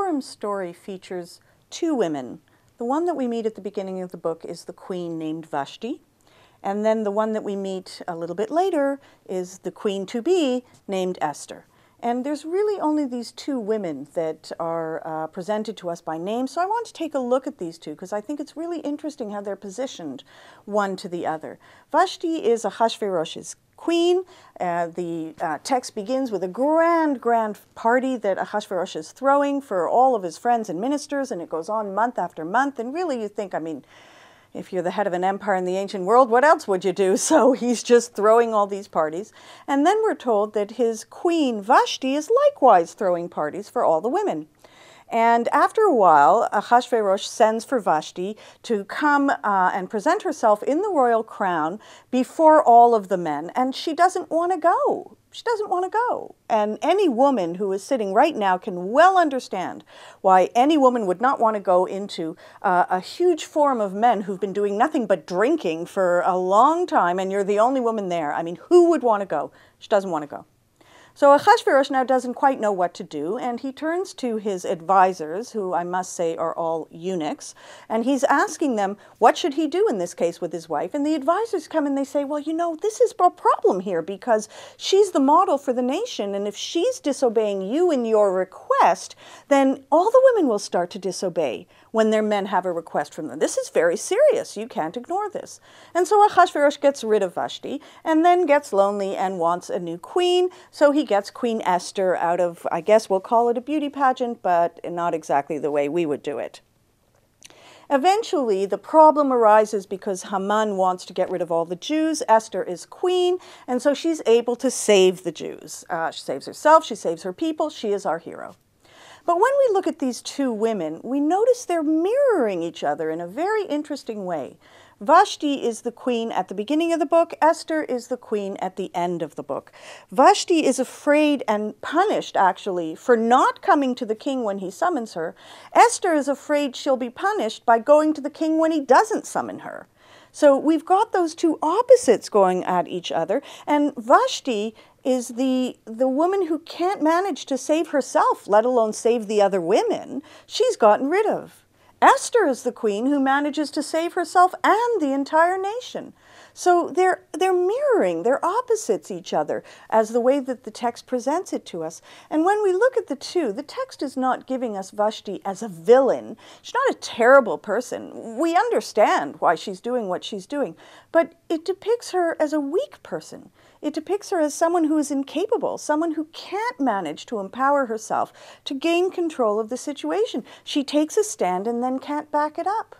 Purim story features two women. The one that we meet at the beginning of the book is the queen named Vashti, and then the one that we meet a little bit later is the queen-to-be named Esther. And there's really only these two women that are presented to us by name, so I want to take a look at these two because I think it's really interesting how they're positioned one to the other. Vashti is Ahasuerus's queen. The text begins with a grand party that Ahasuerus is throwing for all of his friends and ministers, and it goes on month after month. And really you think, I mean, if you're the head of an empire in the ancient world, what else would you do? So he's just throwing all these parties. And then we're told that his queen, Vashti, is likewise throwing parties for all the women. And after a while, Ahasuerus sends for Vashti to come and present herself in the royal crown before all of the men. And she doesn't want to go. She doesn't want to go. And any woman who is sitting right now can well understand why any woman would not want to go into a huge forum of men who've been doing nothing but drinking for a long time, and you're the only woman there. I mean, who would want to go? She doesn't want to go. So Ahasuerus now doesn't quite know what to do, and he turns to his advisors, who I must say are all eunuchs, and he's asking them, what should he do in this case with his wife? And the advisors come and they say, well, you know, this is a problem here because she's the model for the nation, and if she's disobeying you in your request, then all the women will start to disobey when their men have a request from them. This is very serious. You can't ignore this. And so Ahasuerus gets rid of Vashti and then gets lonely and wants a new queen, so he gets Queen Esther out of, I guess we'll call it a beauty pageant, but not exactly the way we would do it. Eventually, the problem arises because Haman wants to get rid of all the Jews. Esther is queen, and so she's able to save the Jews. She saves herself, she saves her people, she is our hero. But when we look at these two women, we notice they're mirroring each other in a very interesting way. Vashti is the queen at the beginning of the book. Esther is the queen at the end of the book. Vashti is afraid and punished, actually, for not coming to the king when he summons her. Esther is afraid she'll be punished by going to the king when he doesn't summon her. So we've got those two opposites going at each other, and Vashti is the woman who can't manage to save herself, let alone save the other women she's gotten rid of. Esther is the queen who manages to save herself and the entire nation. So they're mirroring, they're opposites each other as the way that the text presents it to us. And when we look at the two, the text is not giving us Vashti as a villain. She's not a terrible person. We understand why she's doing what she's doing, but it depicts her as a weak person. It depicts her as someone who is incapable, someone who can't manage to empower herself to gain control of the situation. She takes a stand and then can't back it up.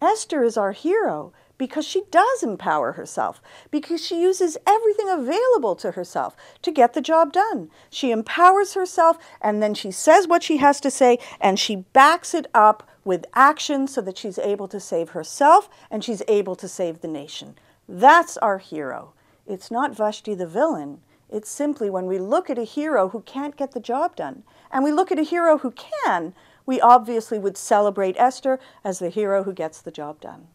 Esther is our hero because she does empower herself, because she uses everything available to herself to get the job done. She empowers herself, and then she says what she has to say, and she backs it up with action so that she's able to save herself and she's able to save the nation. That's our hero. It's not Vashti the villain. It's simply when we look at a hero who can't get the job done, and we look at a hero who can, we obviously would celebrate Esther as the hero who gets the job done.